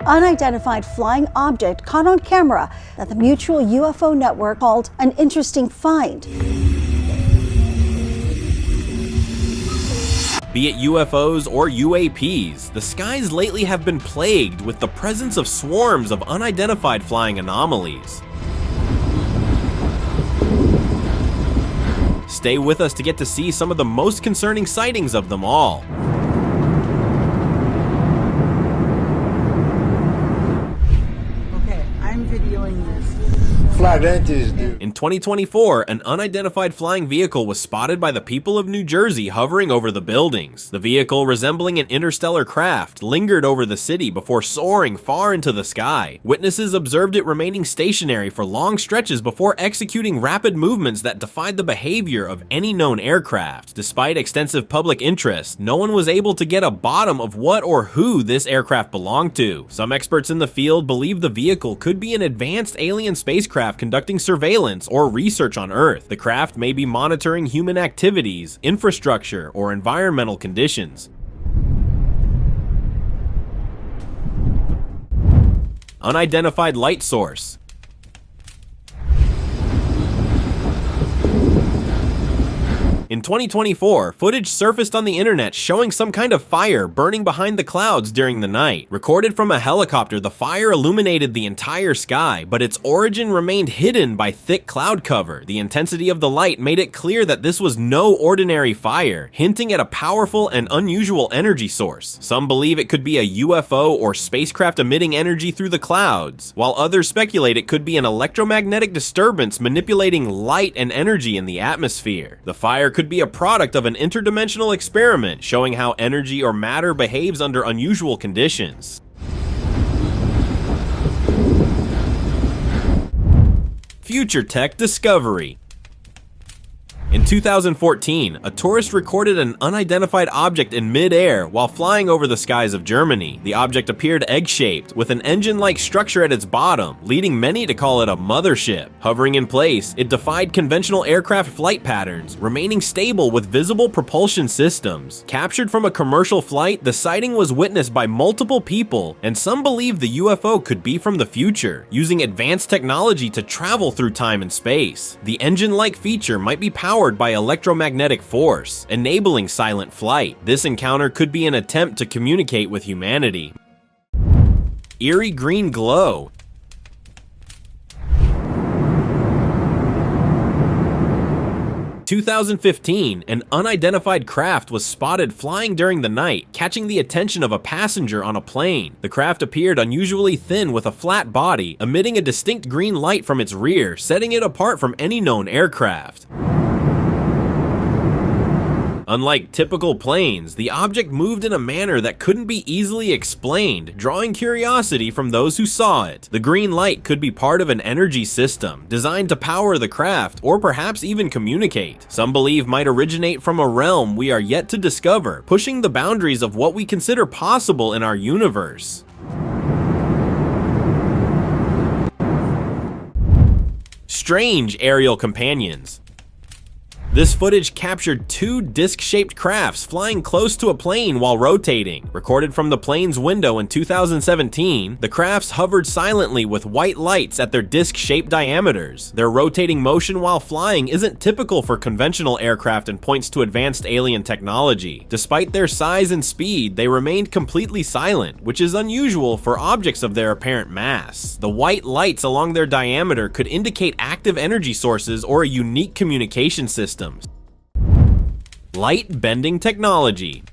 unidentified flying object caught on camera that the Mutual UFO Network called an interesting find. Be it UFOs or UAPs, the skies lately have been plagued with the presence of swarms of unidentified flying anomalies. Stay with us to get to see some of the most concerning sightings of them all. Okay, I'm videoing this. Flag entities, dude. In 2024, an unidentified flying vehicle was spotted by the people of New Jersey hovering over the buildings. The vehicle, resembling an interstellar craft, lingered over the city before soaring far into the sky. Witnesses observed it remaining stationary for long stretches before executing rapid movements that defied the behavior of any known aircraft. Despite extensive public interest, no one was able to get a bottom of what or who this aircraft belonged to. Some experts in the field believe the vehicle could be an advanced alien spacecraft conducting surveillance or research on Earth. The craft may be monitoring human activities, infrastructure, or environmental conditions. Unidentified light source. In 2024, footage surfaced on the internet showing some kind of fire burning behind the clouds during the night. Recorded from a helicopter, the fire illuminated the entire sky, but its origin remained hidden by thick cloud cover. The intensity of the light made it clear that this was no ordinary fire, hinting at a powerful and unusual energy source. Some believe it could be a UFO or spacecraft emitting energy through the clouds, while others speculate it could be an electromagnetic disturbance manipulating light and energy in the atmosphere. The fire could be a product of an interdimensional experiment showing how energy or matter behaves under unusual conditions. Future tech discovery. In 2014, a tourist recorded an unidentified object in mid-air while flying over the skies of Germany. The object appeared egg-shaped, with an engine-like structure at its bottom, leading many to call it a mothership. Hovering in place, it defied conventional aircraft flight patterns, remaining stable with visible propulsion systems. Captured from a commercial flight, the sighting was witnessed by multiple people, and some believe the UFO could be from the future, using advanced technology to travel through time and space. The engine-like feature might be powered by electromagnetic force, enabling silent flight. This encounter could be an attempt to communicate with humanity. Eerie green glow. 2015, an unidentified craft was spotted flying during the night, catching the attention of a passenger on a plane. The craft appeared unusually thin with a flat body, emitting a distinct green light from its rear, setting it apart from any known aircraft. Unlike typical planes, the object moved in a manner that couldn't be easily explained, drawing curiosity from those who saw it. The green light could be part of an energy system, designed to power the craft, or perhaps even communicate. Some believe might originate from a realm we are yet to discover, pushing the boundaries of what we consider possible in our universe. Strange aerial companions. This footage captured two disc-shaped crafts flying close to a plane while rotating. Recorded from the plane's window in 2017, the crafts hovered silently with white lights at their disc-shaped diameters. Their rotating motion while flying isn't typical for conventional aircraft and points to advanced alien technology. Despite their size and speed, they remained completely silent, which is unusual for objects of their apparent mass. The white lights along their diameter could indicate active energy sources or a unique communication system. Light bending technology.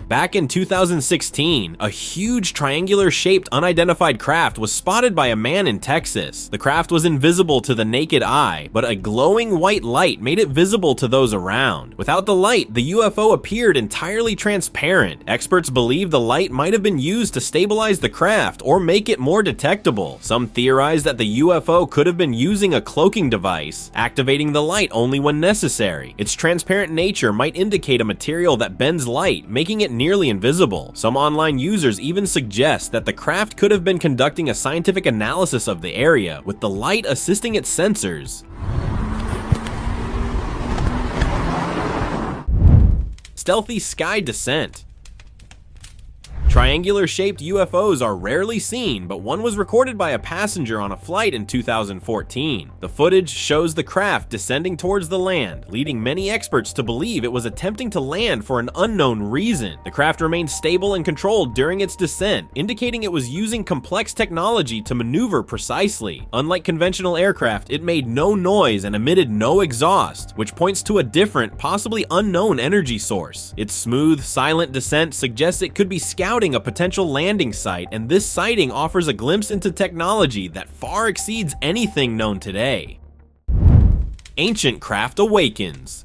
Back in 2016, a huge triangular-shaped unidentified craft was spotted by a man in Texas. The craft was invisible to the naked eye, but a glowing white light made it visible to those around. Without the light, the UFO appeared entirely transparent. Experts believe the light might have been used to stabilize the craft or make it more detectable. Some theorize that the UFO could have been using a cloaking device, activating the light only when necessary. Its transparent nature might indicate a material that bends light, making it nearly invisible. Some online users even suggest that the craft could have been conducting a scientific analysis of the area, with the light assisting its sensors. Stealthy sky descent. Triangular-shaped UFOs are rarely seen, but one was recorded by a passenger on a flight in 2014. The footage shows the craft descending towards the land, leading many experts to believe it was attempting to land for an unknown reason. The craft remained stable and controlled during its descent, indicating it was using complex technology to maneuver precisely. Unlike conventional aircraft, it made no noise and emitted no exhaust, which points to a different, possibly unknown energy source. Its smooth, silent descent suggests it could be scouting a potential landing site, and this sighting offers a glimpse into technology that far exceeds anything known today. Ancient craft awakens.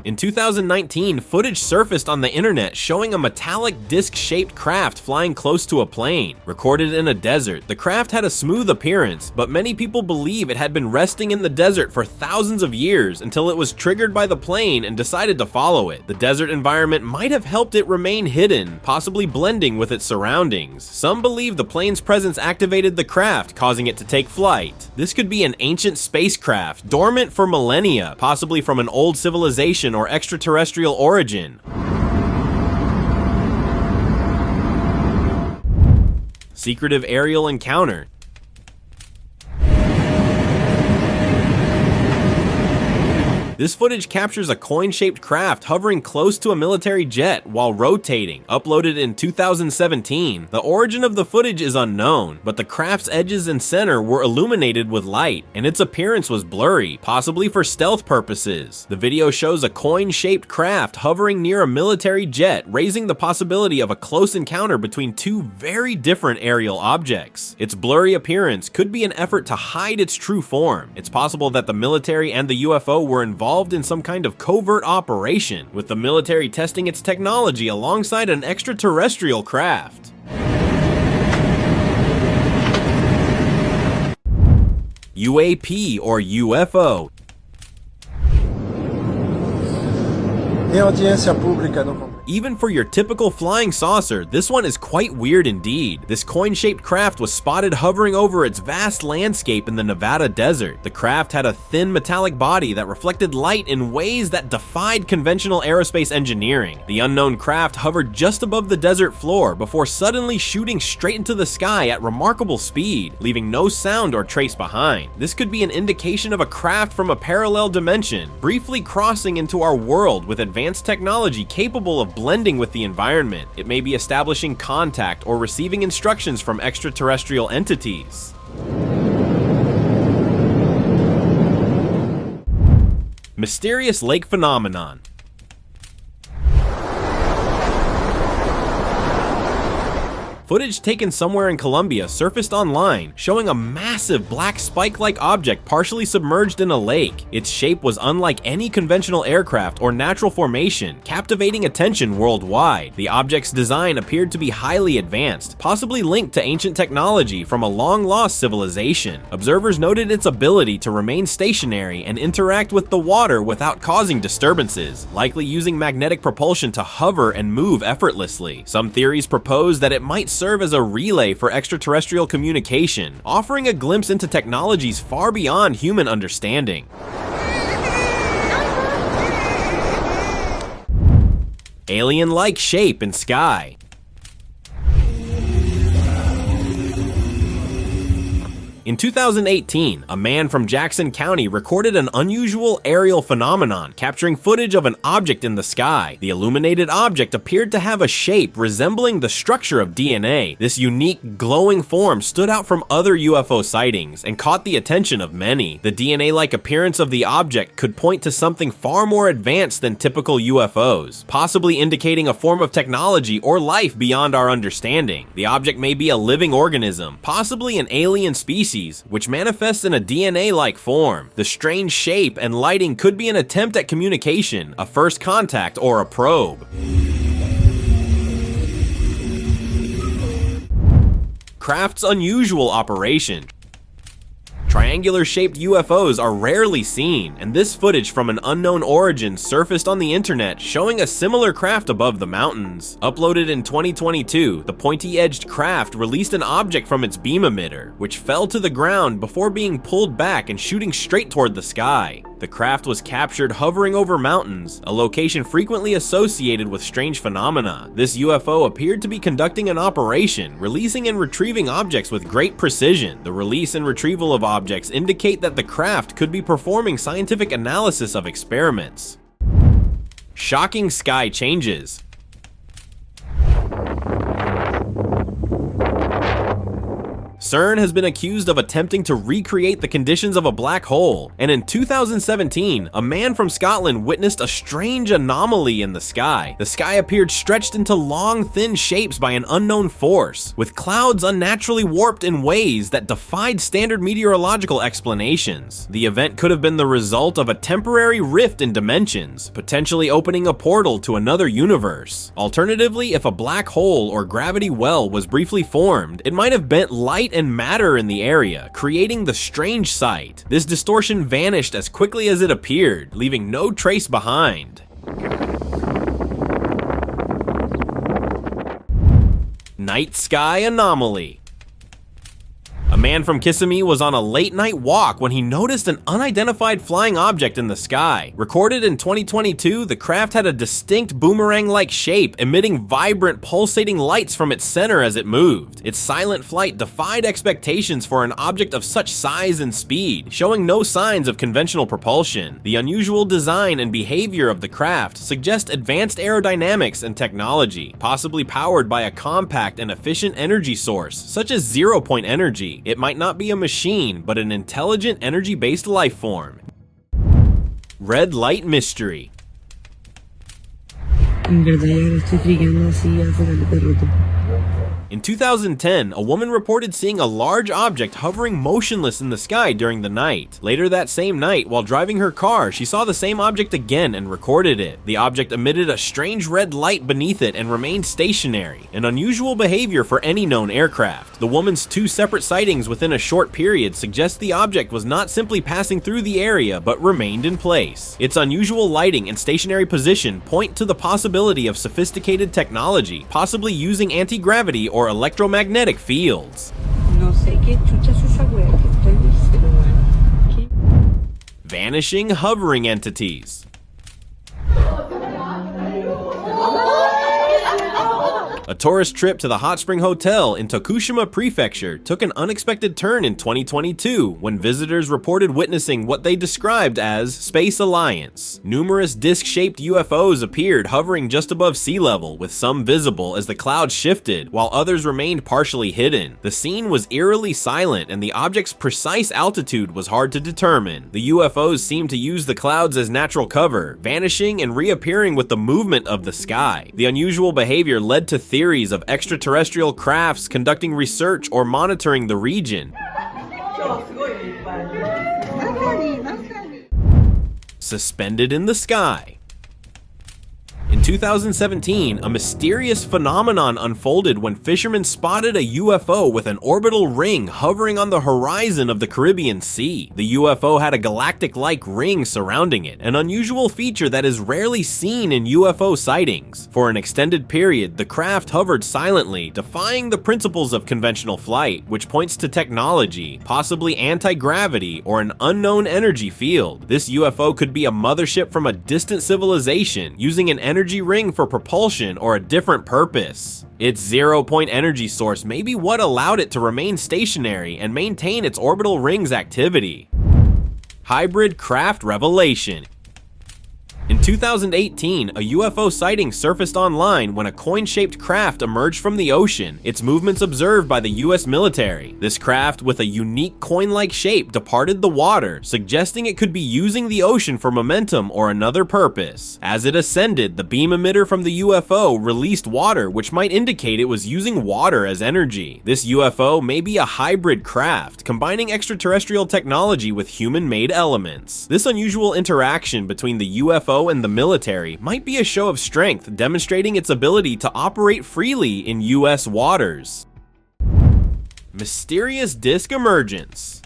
In 2019, footage surfaced on the internet showing a metallic disc-shaped craft flying close to a plane. Recorded in a desert, the craft had a smooth appearance, but many people believe it had been resting in the desert for thousands of years until it was triggered by the plane and decided to follow it. The desert environment might have helped it remain hidden, possibly blending with its surroundings. Some believe the plane's presence activated the craft, causing it to take flight. This could be an ancient spacecraft, dormant for millennia, possibly from an old civilization or extraterrestrial origin. Secretive aerial encounter. This footage captures a coin-shaped craft hovering close to a military jet while rotating. Uploaded in 2017, the origin of the footage is unknown, but the craft's edges and center were illuminated with light, and its appearance was blurry, possibly for stealth purposes. The video shows a coin-shaped craft hovering near a military jet, raising the possibility of a close encounter between two very different aerial objects. Its blurry appearance could be an effort to hide its true form. It's possible that the military and the UFO were involved in some kind of covert operation, with the military testing its technology alongside an extraterrestrial craft. UAP or UFO. Em audiência pública no Congresso. Even for your typical flying saucer, this one is quite weird indeed. This coin-shaped craft was spotted hovering over its vast landscape in the Nevada desert. The craft had a thin metallic body that reflected light in ways that defied conventional aerospace engineering. The unknown craft hovered just above the desert floor before suddenly shooting straight into the sky at remarkable speed, leaving no sound or trace behind. This could be an indication of a craft from a parallel dimension, briefly crossing into our world with advanced technology capable of blending with the environment. It may be establishing contact or receiving instructions from extraterrestrial entities. Mysterious lake phenomenon. Footage taken somewhere in Colombia surfaced online, showing a massive black spike-like object partially submerged in a lake. Its shape was unlike any conventional aircraft or natural formation, captivating attention worldwide. The object's design appeared to be highly advanced, possibly linked to ancient technology from a long-lost civilization. Observers noted its ability to remain stationary and interact with the water without causing disturbances, likely using magnetic propulsion to hover and move effortlessly. Some theories propose that it might serve as a relay for extraterrestrial communication, offering a glimpse into technologies far beyond human understanding. Alien-like shape in sky. In 2018, a man from Jackson County recorded an unusual aerial phenomenon, capturing footage of an object in the sky. The illuminated object appeared to have a shape resembling the structure of DNA. This unique, glowing form stood out from other UFO sightings and caught the attention of many. The DNA-like appearance of the object could point to something far more advanced than typical UFOs, possibly indicating a form of technology or life beyond our understanding. The object may be a living organism, possibly an alien species, which manifests in a DNA-like form. The strange shape and lighting could be an attempt at communication, a first contact, or a probe. Craft's unusual operation. Triangular-shaped UFOs are rarely seen, and this footage from an unknown origin surfaced on the internet showing a similar craft above the mountains. Uploaded in 2022, the pointy-edged craft released an object from its beam emitter, which fell to the ground before being pulled back and shooting straight toward the sky. The craft was captured hovering over mountains, a location frequently associated with strange phenomena. This UFO appeared to be conducting an operation, releasing and retrieving objects with great precision. The release and retrieval of objects indicate that the craft could be performing scientific analysis of experiments. Shocking sky changes. CERN has been accused of attempting to recreate the conditions of a black hole, and in 2017, a man from Scotland witnessed a strange anomaly in the sky. The sky appeared stretched into long, thin shapes by an unknown force, with clouds unnaturally warped in ways that defied standard meteorological explanations. The event could have been the result of a temporary rift in dimensions, potentially opening a portal to another universe. Alternatively, if a black hole or gravity well was briefly formed, it might have bent light and matter in the area, creating the strange sight. This distortion vanished as quickly as it appeared, leaving no trace behind. Night sky anomaly. A man from Kissimmee was on a late-night walk when he noticed an unidentified flying object in the sky. Recorded in 2022, the craft had a distinct boomerang-like shape, emitting vibrant, pulsating lights from its center as it moved. Its silent flight defied expectations for an object of such size and speed, showing no signs of conventional propulsion. The unusual design and behavior of the craft suggest advanced aerodynamics and technology, possibly powered by a compact and efficient energy source, such as zero-point energy. It might not be a machine, but an intelligent energy-based life form. Red light mystery. In 2010, a woman reported seeing a large object hovering motionless in the sky during the night. Later that same night, while driving her car, she saw the same object again and recorded it. The object emitted a strange red light beneath it and remained stationary, an unusual behavior for any known aircraft. The woman's two separate sightings within a short period suggest the object was not simply passing through the area, but remained in place. Its unusual lighting and stationary position point to the possibility of sophisticated technology, possibly using anti-gravity or electromagnetic fields. Vanishing hovering entities. A tourist trip to the Hot Spring Hotel in Tokushima Prefecture took an unexpected turn in 2022 when visitors reported witnessing what they described as Space Alliance. Numerous disc-shaped UFOs appeared hovering just above sea level, with some visible as the clouds shifted, while others remained partially hidden. The scene was eerily silent, and the object's precise altitude was hard to determine. The UFOs seemed to use the clouds as natural cover, vanishing and reappearing with the movement of the sky. The unusual behavior led to theories of extraterrestrial crafts conducting research or monitoring the region. Suspended in the sky. In 2017, a mysterious phenomenon unfolded when fishermen spotted a UFO with an orbital ring hovering on the horizon of the Caribbean Sea. The UFO had a galactic-like ring surrounding it, an unusual feature that is rarely seen in UFO sightings. For an extended period, the craft hovered silently, defying the principles of conventional flight, which points to technology, possibly anti-gravity or an unknown energy field. This UFO could be a mothership from a distant civilization, using an energy ring for propulsion or a different purpose. Its zero-point energy source may be what allowed it to remain stationary and maintain its orbital ring's activity. Hybrid craft revelation. In 2018, a UFO sighting surfaced online when a coin-shaped craft emerged from the ocean, its movements observed by the US military. This craft, with a unique coin-like shape, departed the water, suggesting it could be using the ocean for momentum or another purpose. As it ascended, the beam emitter from the UFO released water, which might indicate it was using water as energy. This UFO may be a hybrid craft, combining extraterrestrial technology with human-made elements. This unusual interaction between the UFO and the military might be a show of strength, demonstrating its ability to operate freely in US waters. Mysterious disk emergence.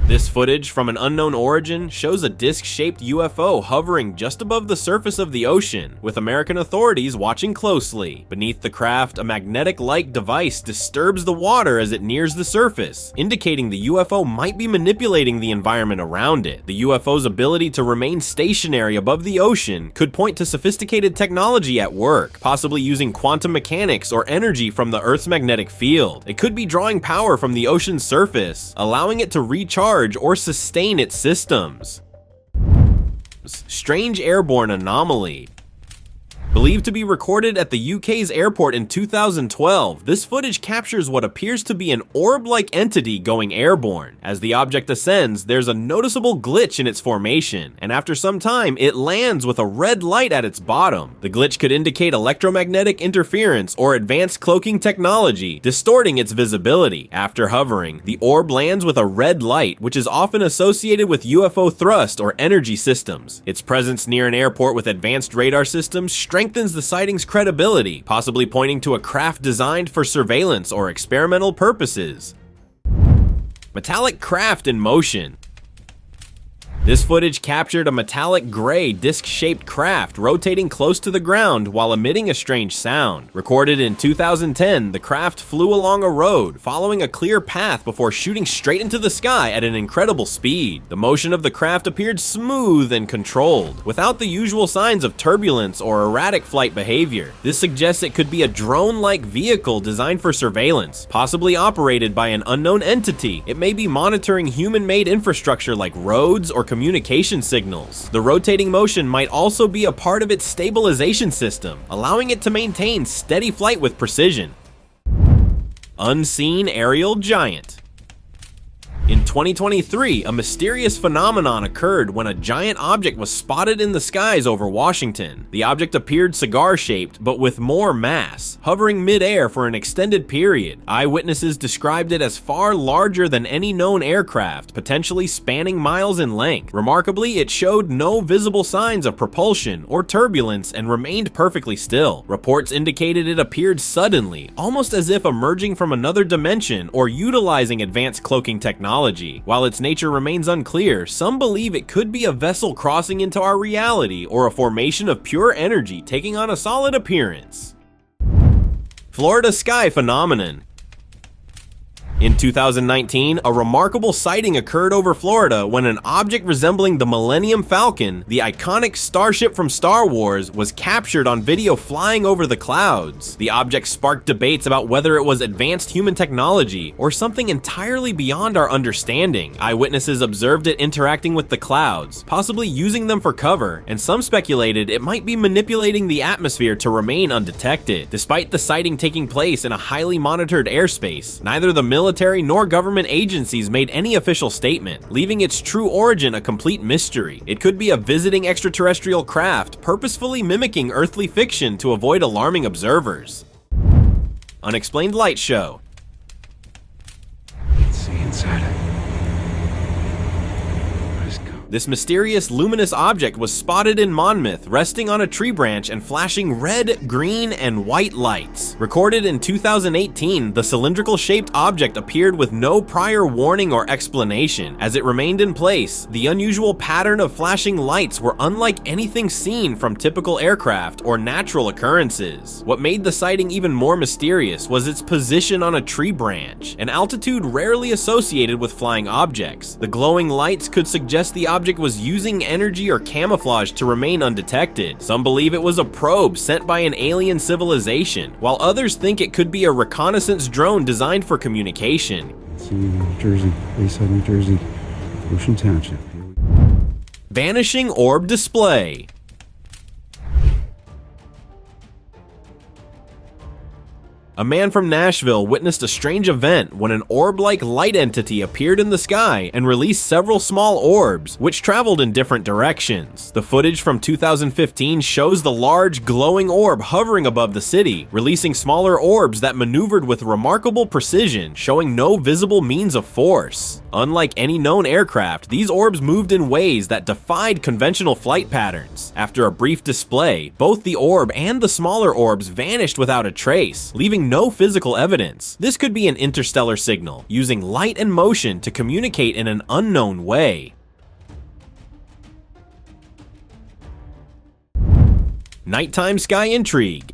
This footage from an unknown origin shows a disc-shaped UFO hovering just above the surface of the ocean, with American authorities watching closely. Beneath the craft, a magnetic-like device disturbs the water as it nears the surface, indicating the UFO might be manipulating the environment around it. The UFO's ability to remain stationary above the ocean could point to sophisticated technology at work, possibly using quantum mechanics or energy from the Earth's magnetic field. It could be drawing power from the ocean's surface, allowing it to recharge or sustain its systems. Strange airborne anomaly. Believed to be recorded at the UK's airport in 2012, this footage captures what appears to be an orb-like entity going airborne. As the object ascends, there's a noticeable glitch in its formation, and after some time, it lands with a red light at its bottom. The glitch could indicate electromagnetic interference or advanced cloaking technology, distorting its visibility. After hovering, the orb lands with a red light, which is often associated with UFO thrust or energy systems. Its presence near an airport with advanced radar systems strengthens the sighting's credibility, possibly pointing to a craft designed for surveillance or experimental purposes. Metallic craft in motion. This footage captured a metallic gray disc-shaped craft rotating close to the ground while emitting a strange sound. Recorded in 2010, the craft flew along a road, following a clear path before shooting straight into the sky at an incredible speed. The motion of the craft appeared smooth and controlled, without the usual signs of turbulence or erratic flight behavior. This suggests it could be a drone-like vehicle designed for surveillance, possibly operated by an unknown entity. It may be monitoring human-made infrastructure like roads or communication signals. The rotating motion might also be a part of its stabilization system, allowing it to maintain steady flight with precision. Unseen aerial giant. In 2023, a mysterious phenomenon occurred when a giant object was spotted in the skies over Washington. The object appeared cigar-shaped, but with more mass, hovering mid-air for an extended period. Eyewitnesses described it as far larger than any known aircraft, potentially spanning miles in length. Remarkably, it showed no visible signs of propulsion or turbulence and remained perfectly still. Reports indicated it appeared suddenly, almost as if emerging from another dimension or utilizing advanced cloaking technology. While its nature remains unclear, some believe it could be a vessel crossing into our reality or a formation of pure energy taking on a solid appearance. Florida sky phenomenon. In 2019, a remarkable sighting occurred over Florida when an object resembling the Millennium Falcon, the iconic starship from Star Wars, was captured on video flying over the clouds. The object sparked debates about whether it was advanced human technology or something entirely beyond our understanding. Eyewitnesses observed it interacting with the clouds, possibly using them for cover, and some speculated it might be manipulating the atmosphere to remain undetected. Despite the sighting taking place in a highly monitored airspace, neither the military nor government agencies made any official statement, leaving its true origin a complete mystery. It could be a visiting extraterrestrial craft purposefully mimicking earthly fiction to avoid alarming observers. Unexplained light show. Let's see inside it. This mysterious luminous object was spotted in Monmouth, resting on a tree branch and flashing red, green, and white lights. Recorded in 2018, the cylindrical-shaped object appeared with no prior warning or explanation. As it remained in place, the unusual pattern of flashing lights were unlike anything seen from typical aircraft or natural occurrences. What made the sighting even more mysterious was its position on a tree branch, an altitude rarely associated with flying objects. The glowing lights could suggest the object was using energy or camouflage to remain undetected. Some believe it was a probe sent by an alien civilization, while others think it could be a reconnaissance drone designed for communication. See, New Jersey, Bayside, New Jersey, Ocean Township. Vanishing orb display. A man from Nashville witnessed a strange event when an orb-like light entity appeared in the sky and released several small orbs, which traveled in different directions. The footage from 2015 shows the large, glowing orb hovering above the city, releasing smaller orbs that maneuvered with remarkable precision, showing no visible means of force. Unlike any known aircraft, these orbs moved in ways that defied conventional flight patterns. After a brief display, both the orb and the smaller orbs vanished without a trace, leaving showing no physical evidence. This could be an interstellar signal, using light and motion to communicate in an unknown way. Nighttime sky intrigue.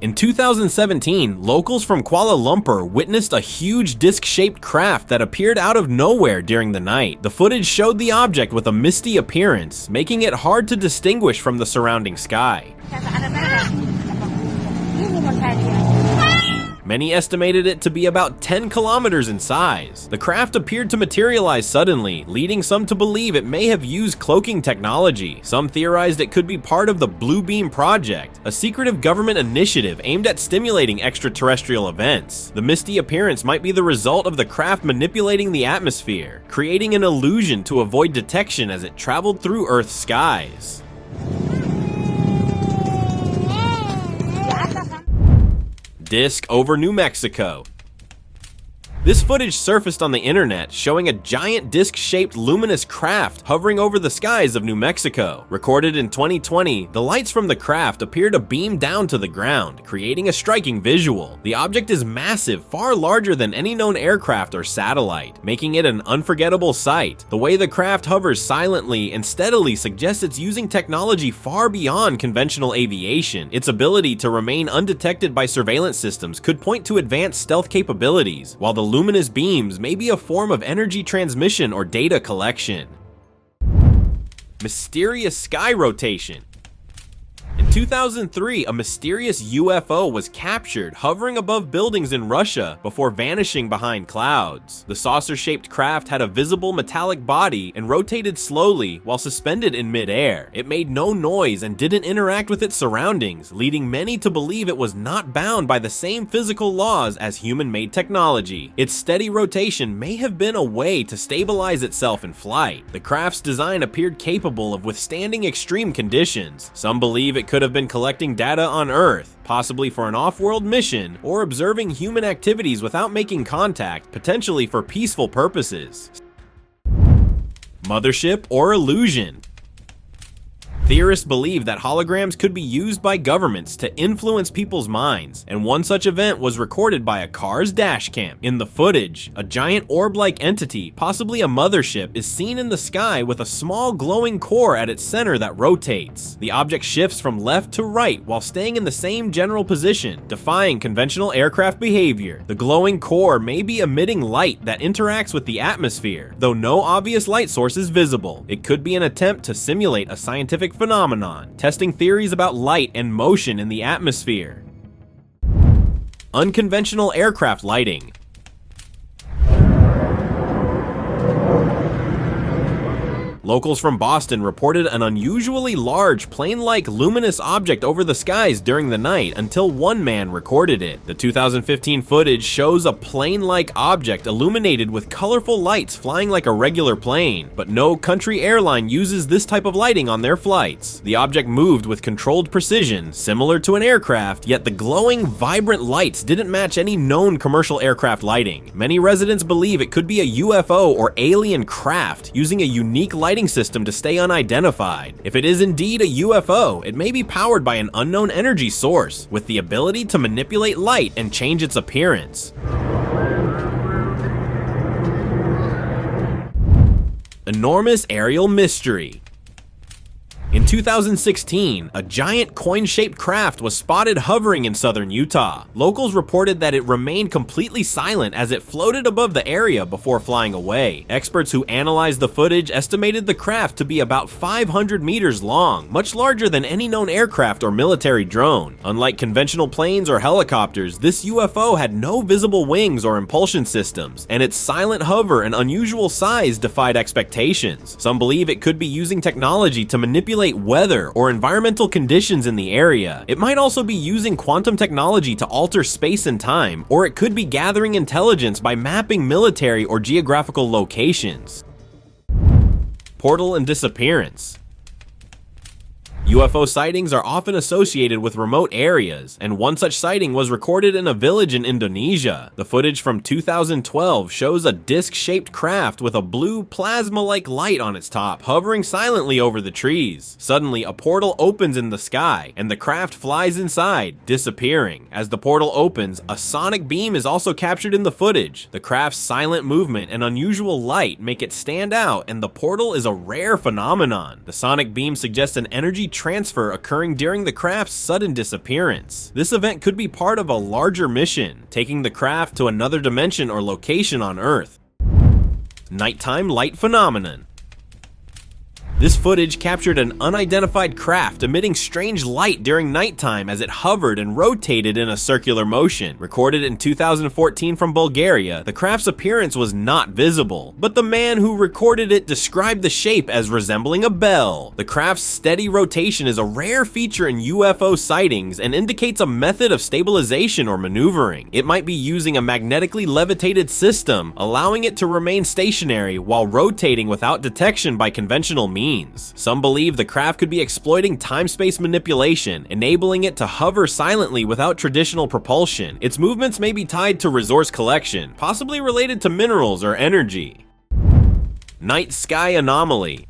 In 2017, locals from Kuala Lumpur witnessed a huge disc-shaped craft that appeared out of nowhere during the night. The footage showed the object with a misty appearance, making it hard to distinguish from the surrounding sky. Many estimated it to be about 10 kilometers in size. The craft appeared to materialize suddenly, leading some to believe it may have used cloaking technology. Some theorized it could be part of the Blue Beam Project, a secretive government initiative aimed at stimulating extraterrestrial events. The misty appearance might be the result of the craft manipulating the atmosphere, creating an illusion to avoid detection as it traveled through Earth's skies. Disc over New Mexico. This footage surfaced on the internet showing a giant disc-shaped luminous craft hovering over the skies of New Mexico. Recorded in 2020, the lights from the craft appear to beam down to the ground, creating a striking visual. The object is massive, far larger than any known aircraft or satellite, making it an unforgettable sight. The way the craft hovers silently and steadily suggests it's using technology far beyond conventional aviation. Its ability to remain undetected by surveillance systems could point to advanced stealth capabilities, while the luminous beams may be a form of energy transmission or data collection. Mysterious sky rotation. In 2003, a mysterious UFO was captured hovering above buildings in Russia before vanishing behind clouds. The saucer-shaped craft had a visible metallic body and rotated slowly while suspended in mid-air. It made no noise and didn't interact with its surroundings, leading many to believe it was not bound by the same physical laws as human-made technology. Its steady rotation may have been a way to stabilize itself in flight. The craft's design appeared capable of withstanding extreme conditions. Some believe it could have been collecting data on Earth, possibly for an off-world mission, or observing human activities without making contact, potentially for peaceful purposes. Mothership or illusion. Theorists believe that holograms could be used by governments to influence people's minds, and one such event was recorded by a car's dashcam. In the footage, a giant orb-like entity, possibly a mothership, is seen in the sky with a small glowing core at its center that rotates. The object shifts from left to right while staying in the same general position, defying conventional aircraft behavior. The glowing core may be emitting light that interacts with the atmosphere, though no obvious light source is visible. It could be an attempt to simulate a scientific phenomenon, testing theories about light and motion in the atmosphere. Unconventional aircraft lighting. Locals from Boston reported an unusually large, plane-like luminous object over the skies during the night until one man recorded it. The 2015 footage shows a plane-like object illuminated with colorful lights flying like a regular plane, but no country airline uses this type of lighting on their flights. The object moved with controlled precision, similar to an aircraft, yet the glowing, vibrant lights didn't match any known commercial aircraft lighting. Many residents believe it could be a UFO or alien craft, using a unique lighting system to stay unidentified. If it is indeed a UFO, it may be powered by an unknown energy source, with the ability to manipulate light and change its appearance. Enormous aerial mystery. In 2016, a giant coin-shaped craft was spotted hovering in southern Utah. Locals reported that it remained completely silent as it floated above the area before flying away. Experts who analyzed the footage estimated the craft to be about 500 meters long, much larger than any known aircraft or military drone. Unlike conventional planes or helicopters, this UFO had no visible wings or impulsion systems, and its silent hover and unusual size defied expectations. Some believe it could be using technology to manipulate weather or environmental conditions in the area. It might also be using quantum technology to alter space and time, or it could be gathering intelligence by mapping military or geographical locations. Portal and disappearance. UFO sightings are often associated with remote areas, and one such sighting was recorded in a village in Indonesia. The footage from 2012 shows a disc-shaped craft with a blue plasma-like light on its top, hovering silently over the trees. Suddenly, a portal opens in the sky, and the craft flies inside, disappearing. As the portal opens, a sonic beam is also captured in the footage. The craft's silent movement and unusual light make it stand out, and the portal is a rare phenomenon. The sonic beam suggests an energy transfer occurring during the craft's sudden disappearance. This event could be part of a larger mission, taking the craft to another dimension or location on Earth. Nighttime light phenomenon. This footage captured an unidentified craft emitting strange light during nighttime as it hovered and rotated in a circular motion. Recorded in 2014 from Bulgaria, the craft's appearance was not visible, but the man who recorded it described the shape as resembling a bell. The craft's steady rotation is a rare feature in UFO sightings and indicates a method of stabilization or maneuvering. It might be using a magnetically levitated system, allowing it to remain stationary while rotating without detection by conventional means. Some believe the craft could be exploiting time-space manipulation, enabling it to hover silently without traditional propulsion. Its movements may be tied to resource collection, possibly related to minerals or energy. Night sky anomaly.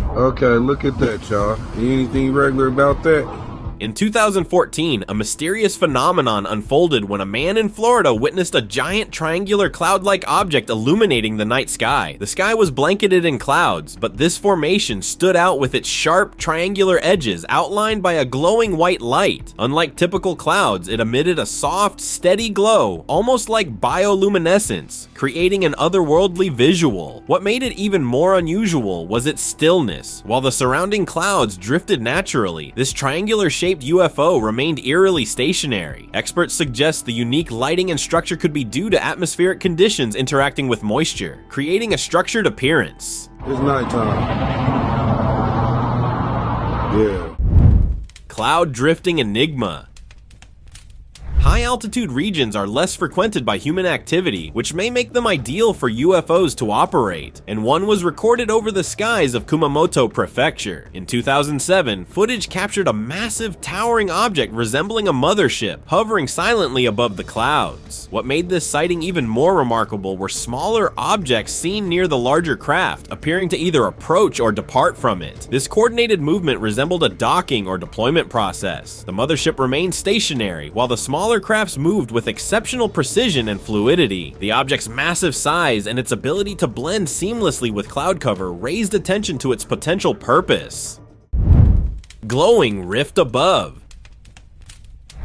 Okay, look at that, y'all. Anything regular about that? In 2014, a mysterious phenomenon unfolded when a man in Florida witnessed a giant triangular cloud-like object illuminating the night sky. The sky was blanketed in clouds, but this formation stood out with its sharp, triangular edges outlined by a glowing white light. Unlike typical clouds, it emitted a soft, steady glow, almost like bioluminescence, creating an otherworldly visual. What made it even more unusual was its stillness. While the surrounding clouds drifted naturally, this triangular shape UFO remained eerily stationary. Experts suggest the unique lighting and structure could be due to atmospheric conditions interacting with moisture, creating a structured appearance. It's nighttime. Yeah. Cloud drifting enigma. High-altitude regions are less frequented by human activity, which may make them ideal for UFOs to operate, and one was recorded over the skies of Kumamoto Prefecture. In 2007, footage captured a massive, towering object resembling a mothership, hovering silently above the clouds. What made this sighting even more remarkable were smaller objects seen near the larger craft, appearing to either approach or depart from it. This coordinated movement resembled a docking or deployment process. The mothership remained stationary, while the smaller crafts moved with exceptional precision and fluidity. The object's massive size and its ability to blend seamlessly with cloud cover raised attention to its potential purpose. Glowing rift above.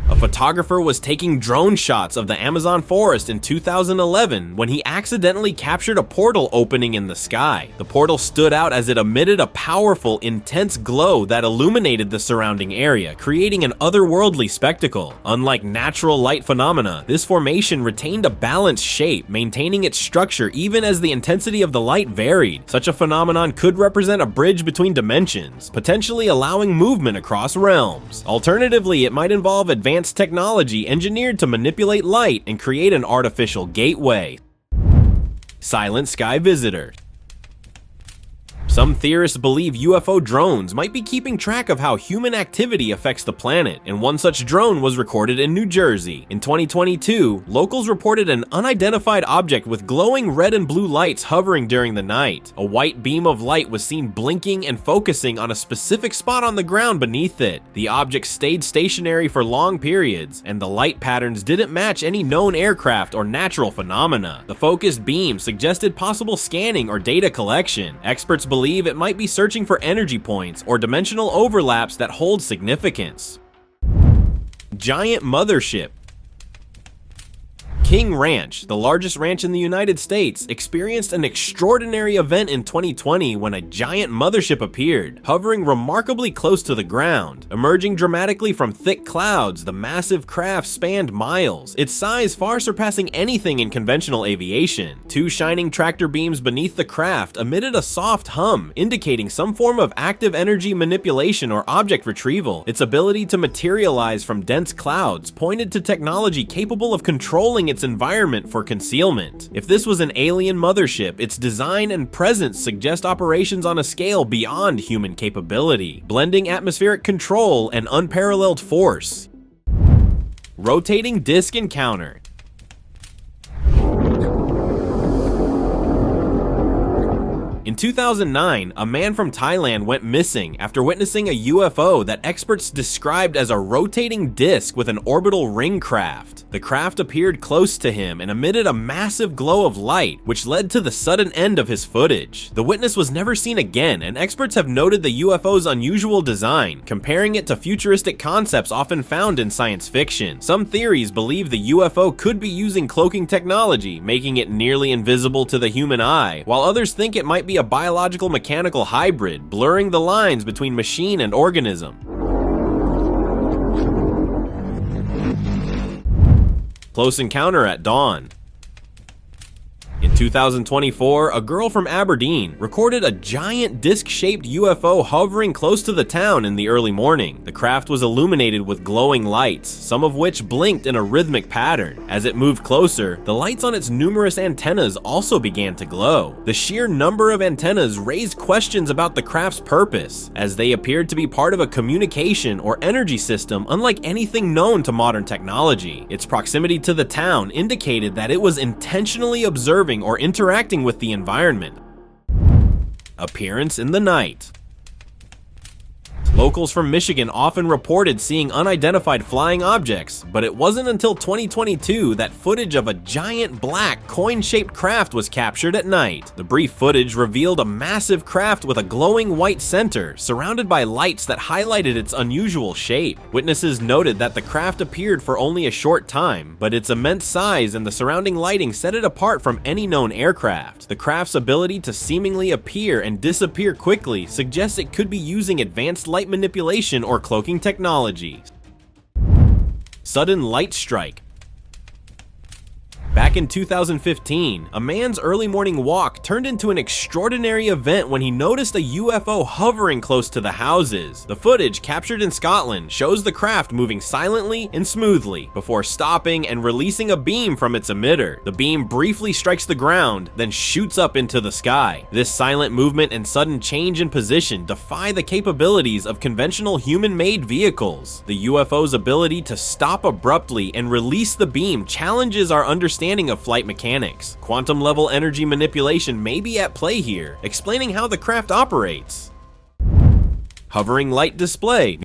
A photographer was taking drone shots of the Amazon forest in 2011 when he accidentally captured a portal opening in the sky. The portal stood out as it emitted a powerful, intense glow that illuminated the surrounding area, creating an otherworldly spectacle. Unlike natural light phenomena, this formation retained a balanced shape, maintaining its structure even as the intensity of the light varied. Such a phenomenon could represent a bridge between dimensions, potentially allowing movement across realms. Alternatively, it might involve advanced technology engineered to manipulate light and create an artificial gateway. Silent sky visitor. Some theorists believe UFO drones might be keeping track of how human activity affects the planet, and one such drone was recorded in New Jersey. In 2022, locals reported an unidentified object with glowing red and blue lights hovering during the night. A white beam of light was seen blinking and focusing on a specific spot on the ground beneath it. The object stayed stationary for long periods, and the light patterns didn't match any known aircraft or natural phenomena. The focused beam suggested possible scanning or data collection. Experts believe it might be searching for energy points or dimensional overlaps that hold significance. Giant mothership. King Ranch, the largest ranch in the United States, experienced an extraordinary event in 2020 when a giant mothership appeared, hovering remarkably close to the ground. Emerging dramatically from thick clouds, the massive craft spanned miles, its size far surpassing anything in conventional aviation. Two shining tractor beams beneath the craft emitted a soft hum, indicating some form of active energy manipulation or object retrieval. Its ability to materialize from dense clouds pointed to technology capable of controlling its environment for concealment. If this was an alien mothership, its design and presence suggest operations on a scale beyond human capability, blending atmospheric control and unparalleled force. Rotating disk encounter. In 2009, a man from Thailand went missing after witnessing a UFO that experts described as a rotating disc with an orbital ring craft. The craft appeared close to him and emitted a massive glow of light, which led to the sudden end of his footage. The witness was never seen again, and experts have noted the UFO's unusual design, comparing it to futuristic concepts often found in science fiction. Some theories believe the UFO could be using cloaking technology, making it nearly invisible to the human eye, while others think it might be a biological mechanical hybrid, blurring the lines between machine and organism. Close encounter at dawn. In 2024, a girl from Aberdeen recorded a giant disc-shaped UFO hovering close to the town in the early morning. The craft was illuminated with glowing lights, some of which blinked in a rhythmic pattern. As it moved closer, the lights on its numerous antennas also began to glow. The sheer number of antennas raised questions about the craft's purpose, as they appeared to be part of a communication or energy system unlike anything known to modern technology. Its proximity to the town indicated that it was intentionally observing or interacting with the environment. Appearance in the night. Locals from Michigan often reported seeing unidentified flying objects, but it wasn't until 2022 that footage of a giant black coin-shaped craft was captured at night. The brief footage revealed a massive craft with a glowing white center, surrounded by lights that highlighted its unusual shape. Witnesses noted that the craft appeared for only a short time, but its immense size and the surrounding lighting set it apart from any known aircraft. The craft's ability to seemingly appear and disappear quickly suggests it could be using advanced light manipulation or cloaking technology. Sudden light strike. Back in 2015, a man's early morning walk turned into an extraordinary event when he noticed a UFO hovering close to the houses. The footage captured in Scotland shows the craft moving silently and smoothly before stopping and releasing a beam from its emitter. The beam briefly strikes the ground, then shoots up into the sky. This silent movement and sudden change in position defy the capabilities of conventional human-made vehicles. The UFO's ability to stop abruptly and release the beam challenges our understanding of flight mechanics. Quantum level energy manipulation may be at play here, explaining how the craft operates. Hovering light display.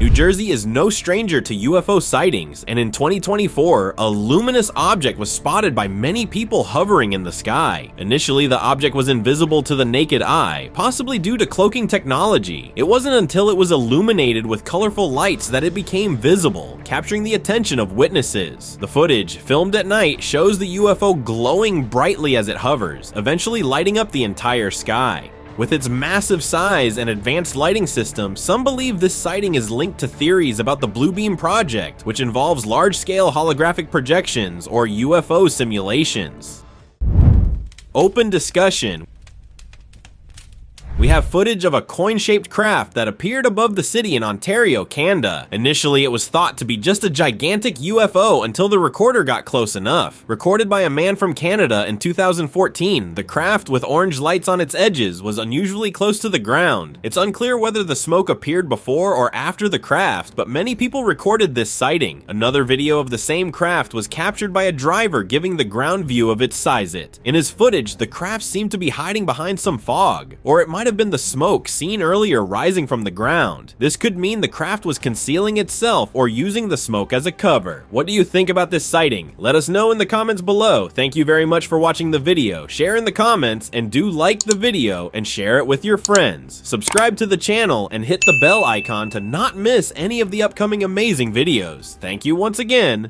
New Jersey is no stranger to UFO sightings, and in 2024, a luminous object was spotted by many people hovering in the sky. Initially, the object was invisible to the naked eye, possibly due to cloaking technology. It wasn't until it was illuminated with colorful lights that it became visible, capturing the attention of witnesses. The footage, filmed at night, shows the UFO glowing brightly as it hovers, eventually lighting up the entire sky. With its massive size and advanced lighting system, some believe this sighting is linked to theories about the Blue Beam Project, which involves large-scale holographic projections or UFO simulations. Open discussion. We have footage of a coin-shaped craft that appeared above the city in Ontario, Canada. Initially, it was thought to be just a gigantic UFO until the recorder got close enough. Recorded by a man from Canada in 2014, the craft with orange lights on its edges was unusually close to the ground. It's unclear whether the smoke appeared before or after the craft, but many people recorded this sighting. Another video of the same craft was captured by a driver giving the ground view of its size. In his footage, the craft seemed to be hiding behind some fog, or it might have been the smoke seen earlier rising from the ground. This could mean the craft was concealing itself or using the smoke as a cover. What do you think about this sighting? Let us know in the comments below. Thank you very much for watching the video. Share in the comments and do like the video and share it with your friends. Subscribe to the channel and hit the bell icon to not miss any of the upcoming amazing videos. Thank you once again.